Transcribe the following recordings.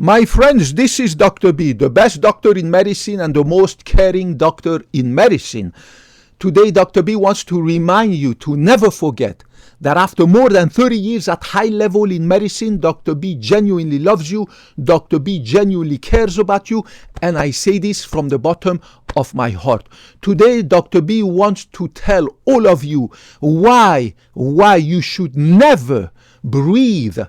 My friends, this is Dr. B, the best doctor in medicine and the most caring doctor in medicine. Today, Dr. B wants to remind you to never forget that after more than 30 years at high level in medicine, Dr. B genuinely loves you, Dr. B genuinely cares about you, and I say this from the bottom of my heart. Today, Dr. B wants to tell all of you why you should never breathe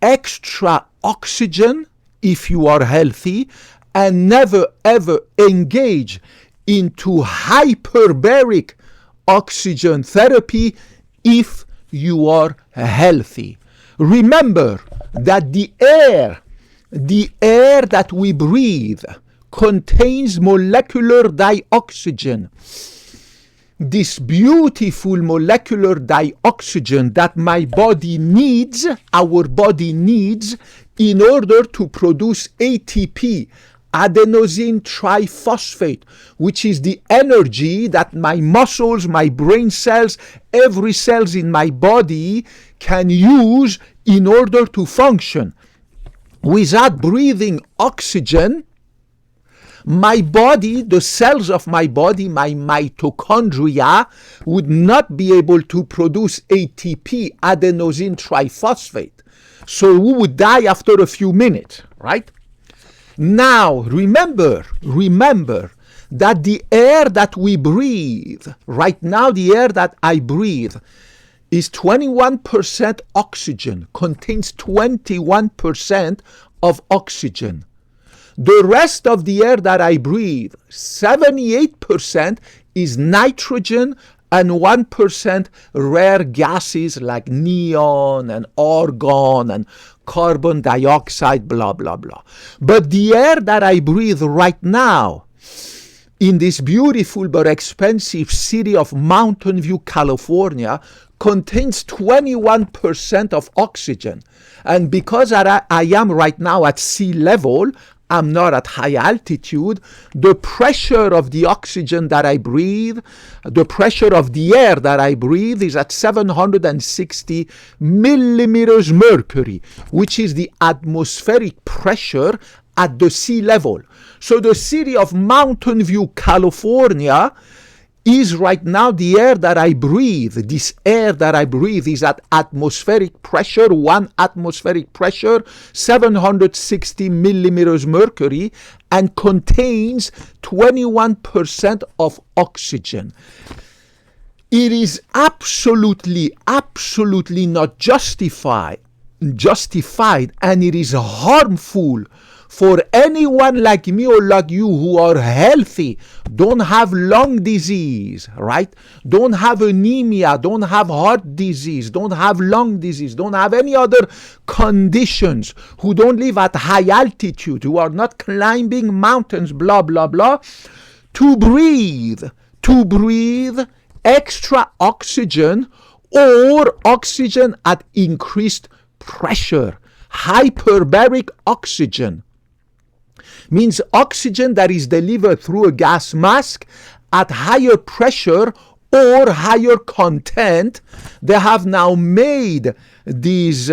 extra oxygen if you are healthy, and never ever engage into hyperbaric oxygen therapy if you are healthy. Remember that the air that we breathe contains molecular dioxygen. This beautiful molecular dioxygen that my body needs, our body needs, in order to produce ATP, adenosine triphosphate, which is the energy that my muscles, my brain cells, every cells in my body can use in order to function. Without breathing oxygen, my body, the cells of my body, my mitochondria, would not be able to produce ATP, adenosine triphosphate. So we would die after a few minutes, right? Now, remember that the air that we breathe, right now the air that I breathe is 21% oxygen, contains 21% of oxygen. The rest of the air that I breathe, 78% is nitrogen and 1% rare gases like neon and argon and carbon dioxide, blah, blah, blah. But the air that I breathe right now in this beautiful but expensive city of Mountain View, California, contains 21% of oxygen. And because I am right now at sea level, I'm not at high altitude, the pressure of the oxygen that I breathe, the pressure of the air that I breathe is at 760 millimeters mercury, which is the atmospheric pressure at the sea level. So the city of Mountain View, California, is right now the air that I breathe. This air that I breathe is at atmospheric pressure, 1 atmospheric pressure, 760 millimeters mercury, and contains 21% of oxygen. It is absolutely not justified, and it is harmful for anyone like me or like you who are healthy, don't have lung disease, right? Don't have anemia, don't have heart disease, don't have lung disease, don't have any other conditions, who don't live at high altitude, who are not climbing mountains, blah, blah, blah, to breathe extra oxygen or oxygen at increased pressure. Hyperbaric oxygen means oxygen that is delivered through a gas mask at higher pressure or higher content. They have now made these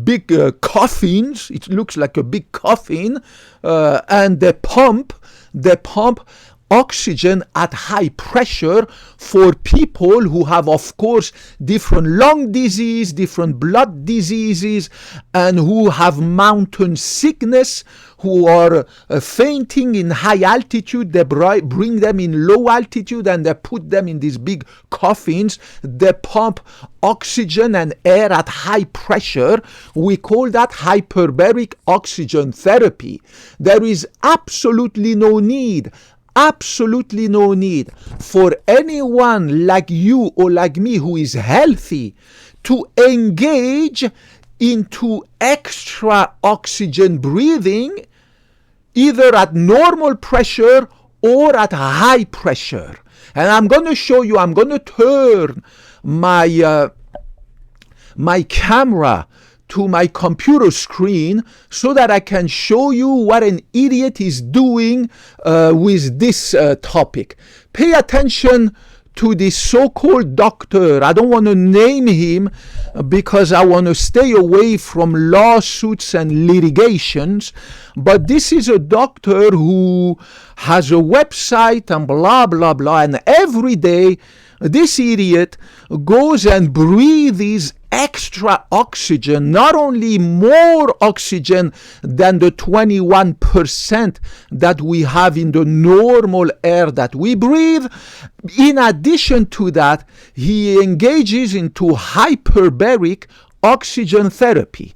big coffins. It looks like a big coffin, and they pump oxygen at high pressure for people who have, of course, different lung disease, different blood diseases, and who have mountain sickness, who are fainting in high altitude. They bring them in low altitude and they put them in these big coffins. They pump oxygen and air at high pressure. We call that hyperbaric oxygen therapy. There is absolutely no need for anyone like you or like me who is healthy to engage into extra oxygen breathing, either at normal pressure or at high pressure. And I'm going to show you, I'm going to turn my camera to my computer screen so that I can show you what an idiot is doing with this topic. Pay attention to this so-called doctor. I don't want to name him because I want to stay away from lawsuits and litigations, but this is a doctor who has a website and blah blah blah, and every day this idiot goes and breathes extra oxygen, not only more oxygen than the 21% that we have in the normal air that we breathe. In addition to that, he engages into hyperbaric oxygen therapy.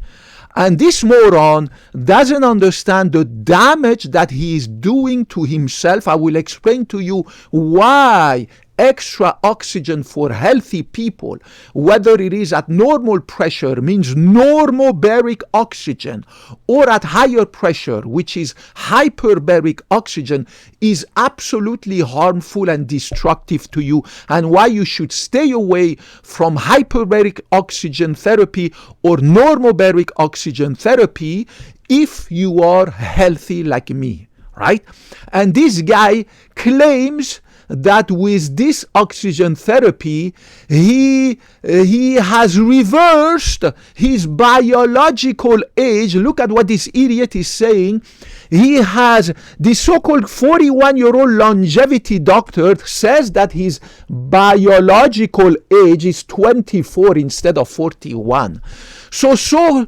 And this moron doesn't understand the damage that he is doing to himself. I will explain to you why extra oxygen for healthy people, whether it is at normal pressure, means normobaric oxygen, or at higher pressure, which is hyperbaric oxygen, is absolutely harmful and destructive to you, and why you should stay away from hyperbaric oxygen therapy or normobaric oxygen therapy if you are healthy like me, right? And this guy claims that with this oxygen therapy, he has reversed his biological age. Look at what this idiot is saying. He has, the so-called 41-year-old longevity doctor says that his biological age is 24 instead of 41. So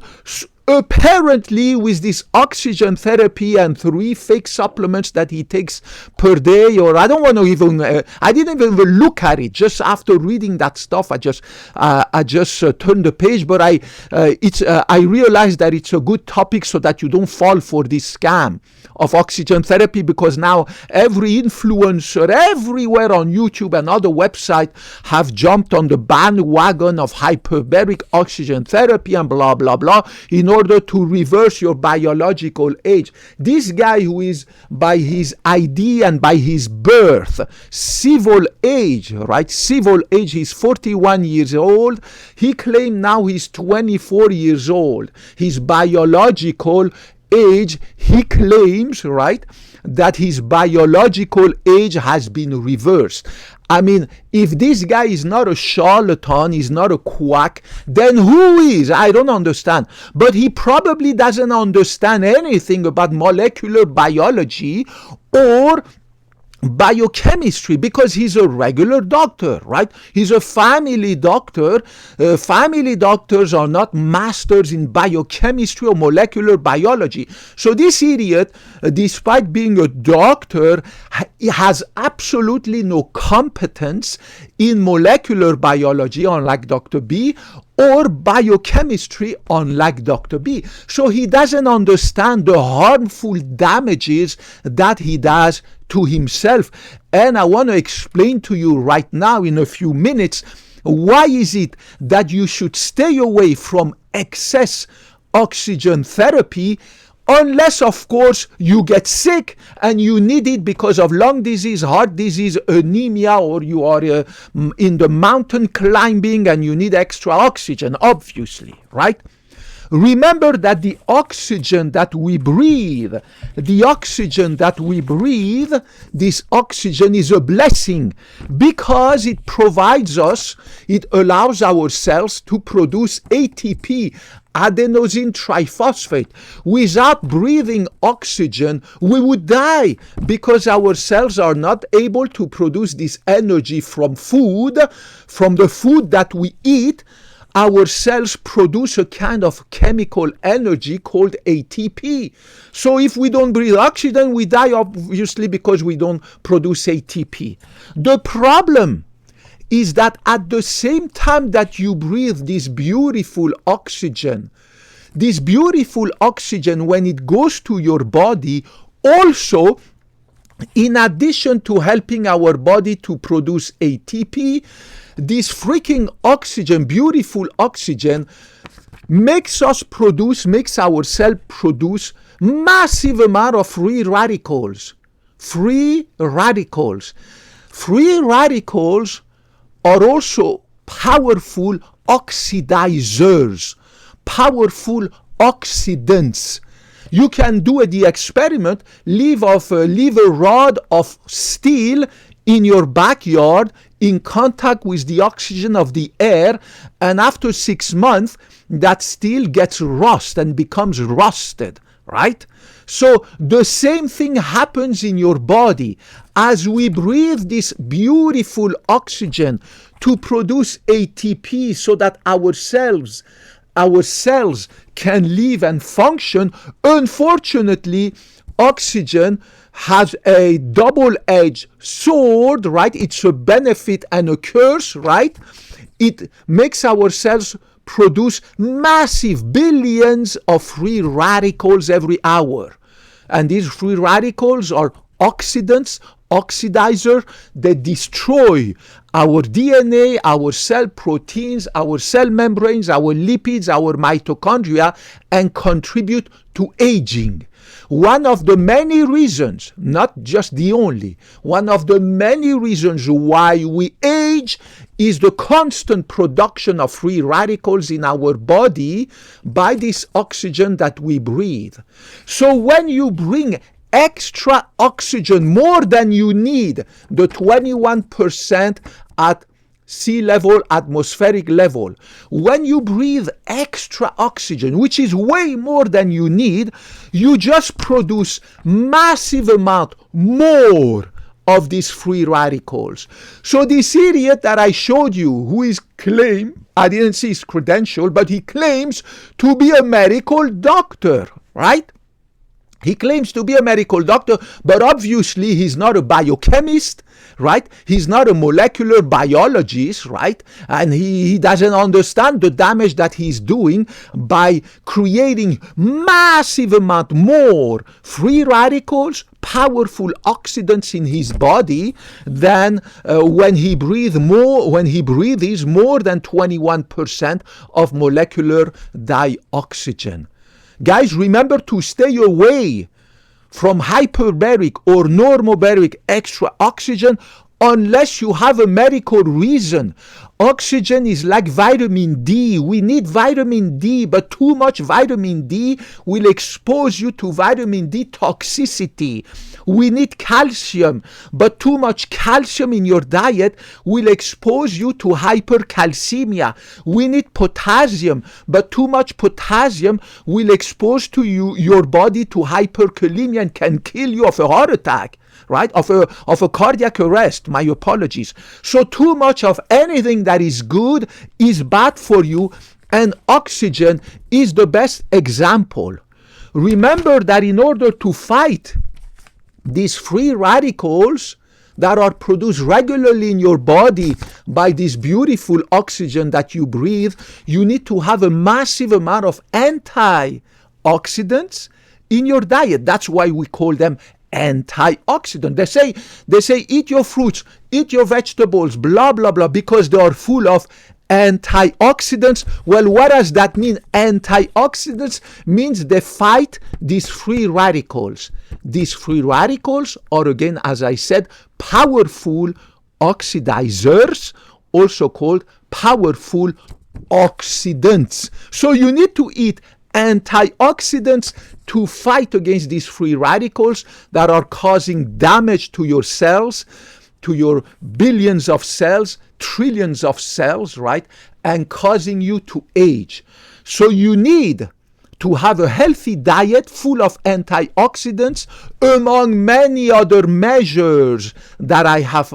apparently, with this oxygen therapy and 3 fake supplements that he takes per day, or I don't want to even, I didn't even look at it. Just after reading that stuff, I just turned the page. But I realized that it's a good topic so that you don't fall for this scam of oxygen therapy, because now every influencer everywhere on YouTube and other websites have jumped on the bandwagon of hyperbaric oxygen therapy and blah blah blah in order to reverse your biological age. This guy, who is by his ID and by his birth civil age, right? Civil age, he's 41 years old. He claimed now he's 24 years old. His biological age, he claims, right, that his biological age has been reversed. I mean, if this guy is not a charlatan, he's not a quack, then who is? I don't understand. But he probably doesn't understand anything about molecular biology or biochemistry, because he's a regular doctor, right? He's a family doctor. Family doctors are not masters in biochemistry or molecular biology. So this idiot, despite being a doctor, has absolutely no competence in molecular biology, unlike Dr. B, or biochemistry, unlike Dr. B. So he doesn't understand the harmful damages that he does to himself. And I want to explain to you right now in a few minutes, why is it that you should stay away from excess oxygen therapy, unless, of course, you get sick and you need it because of lung disease, heart disease, anemia, or you are in the mountain climbing and you need extra oxygen, obviously, right? Remember that the oxygen that we breathe, this oxygen is a blessing, because it provides us, it allows our cells to produce ATP, adenosine triphosphate. Without breathing oxygen, we would die, because our cells are not able to produce this energy from food, from the food that we eat. Our cells produce a kind of chemical energy called ATP. So if we don't breathe oxygen, we die, obviously, because we don't produce ATP. The problem is that at the same time that you breathe this beautiful oxygen, when it goes to your body, also, in addition to helping our body to produce ATP, this freaking oxygen, beautiful oxygen, makes our cell produce massive amount of free radicals. Free radicals are also powerful oxidizers, powerful oxidants. You can do the experiment, leave a rod of steel in your backyard in contact with the oxygen of the air, and after 6 months, that steel gets rust and becomes rusted, right? So the same thing happens in your body. As we breathe this beautiful oxygen to produce ATP so that our cells can live and function, unfortunately, oxygen has a double-edged sword, right? It's a benefit and a curse, right? It makes our cells produce massive billions of free radicals every hour. And these free radicals are oxidants, oxidizer. They destroy our DNA, our cell proteins, our cell membranes, our lipids, our mitochondria, and contribute to aging. One of the many reasons, not just the only, one of the many reasons why we age is the constant production of free radicals in our body by this oxygen that we breathe. So when you bring extra oxygen, more than you need, the 21% at sea level, atmospheric level, when you breathe extra oxygen, which is way more than you need, you just produce massive amount more of these free radicals. So this idiot that I showed you, who is I didn't see his credential, but he claims to be a medical doctor, right? He claims to be a medical doctor, but obviously he's not a biochemist, right? He's not a molecular biologist, right? And he doesn't understand the damage that he's doing by creating massive amount more free radicals, powerful oxidants in his body than when he breathes more than 21% of molecular dioxygen. Guys, remember to stay away from hyperbaric or normobaric extra oxygen unless you have a medical reason. Oxygen is like vitamin D. We need vitamin D, but too much vitamin D will expose you to vitamin D toxicity. We need calcium, but too much calcium in your diet will expose you to hypercalcemia. We need potassium, but too much potassium will expose your body to hyperkalemia and can kill you of a heart attack. Right? Of a cardiac arrest, my apologies. So too much of anything that is good is bad for you, and oxygen is the best example. Remember that in order to fight these free radicals that are produced regularly in your body by this beautiful oxygen that you breathe, you need to have a massive amount of antioxidants in your diet. That's why we call them antioxidant. They say eat your fruits, eat your vegetables, blah blah blah, because they are full of antioxidants. Well, what does that mean? Antioxidants means they fight these free radicals. These free radicals are, again, as I said, powerful oxidizers, also called powerful oxidants. So you need to eat antioxidants to fight against these free radicals that are causing damage to your cells, to your billions of cells, trillions of cells, right? And causing you to age. So you need to have a healthy diet full of antioxidants, among many other measures that I have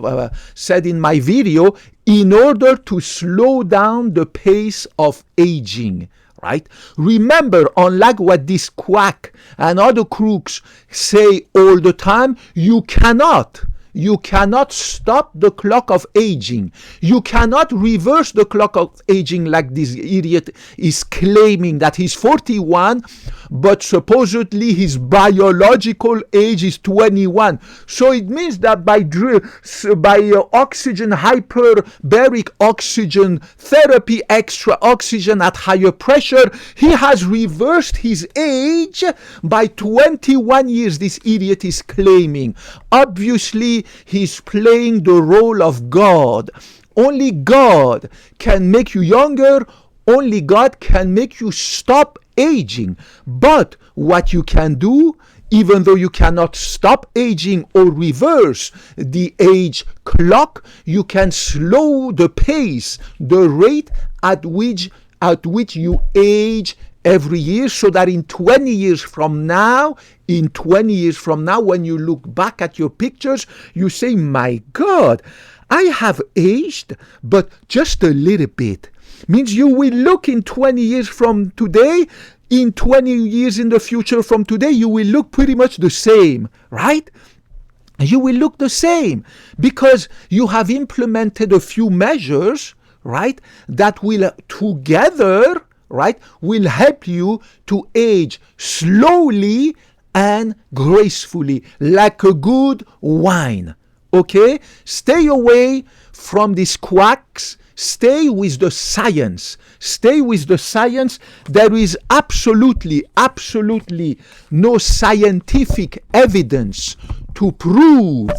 said in my video, in order to slow down the pace of aging. Right? Remember, unlike what this quack and other crooks say all the time, you cannot stop the clock of aging. You cannot reverse the clock of aging like this idiot is claiming that he's 41, but supposedly his biological age is 21. So it means that by oxygen, hyperbaric oxygen therapy, extra oxygen at higher pressure, he has reversed his age by 21 years, this idiot is claiming. Obviously, he's playing the role of God. Only God can make you younger. Only God can make you stop aging. But what you can do Even though you cannot stop aging or reverse the age clock, you can slow the pace, the rate at which you age every year, so that in 20 years from now, when you look back at your pictures, you say, my God, I have aged, but just a little bit. Means you will look in 20 years from today, in 20 years in the future from today, you will look pretty much the same, right? You will look the same because you have implemented a few measures, right, that will together, right, will help you to age slowly and gracefully, like a good wine. Okay? Stay away from these quacks. Stay with the science. Stay with the science. There is absolutely no scientific evidence to prove.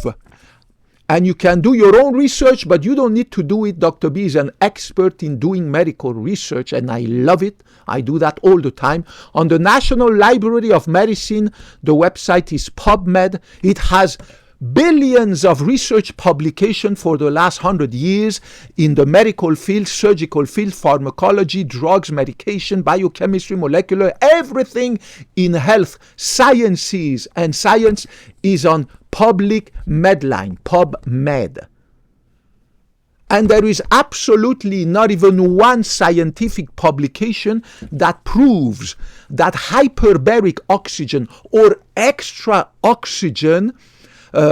And you can do your own research, but you don't need to do it. Dr. B is an expert in doing medical research, and I love it. I do that all the time. On the National Library of Medicine, the website is PubMed. It has billions of research publications for the last 100 years in the medical field, surgical field, pharmacology, drugs, medication, biochemistry, molecular, everything in health sciences and science is on public Medline, PubMed. And there is absolutely not even one scientific publication that proves that hyperbaric oxygen or extra oxygen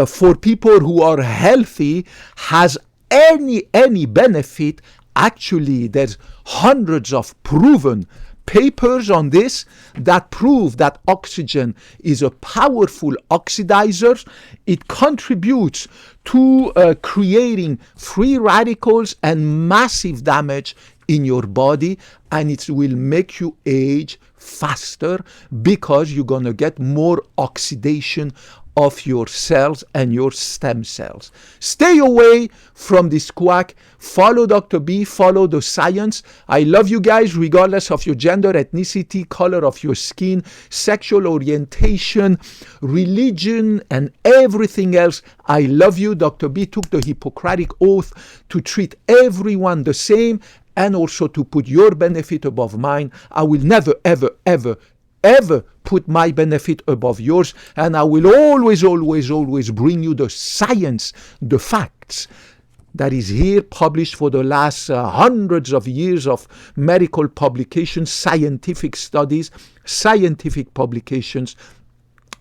for people who are healthy has any benefit. Actually, there's hundreds of proven papers on this that prove that oxygen is a powerful oxidizer. It contributes to creating free radicals and massive damage in your body, and it will make you age faster because you're going to get more oxidation of your cells and your stem cells. Stay away from this quack. Follow Dr. B, follow the science. I love you guys regardless of your gender, ethnicity, color of your skin, sexual orientation, religion, and everything else. I love you. Dr. B took the Hippocratic Oath to treat everyone the same and also to put your benefit above mine. I will never, ever put my benefit above yours, and I will always bring you the science, the facts that is here published for the last hundreds of years of medical publications, scientific studies, scientific publications.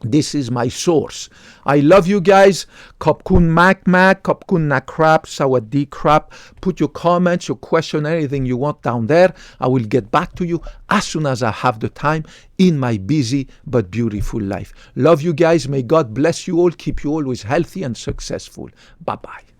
This is my source. I love you guys. Kopkun Mac, Kopkun Nakrap, Sawadee Krap. Put your comments, your question, anything you want down there. I will get back to you as soon as I have the time in my busy but beautiful life. Love you guys. May God bless you all. Keep you always healthy and successful. Bye-bye.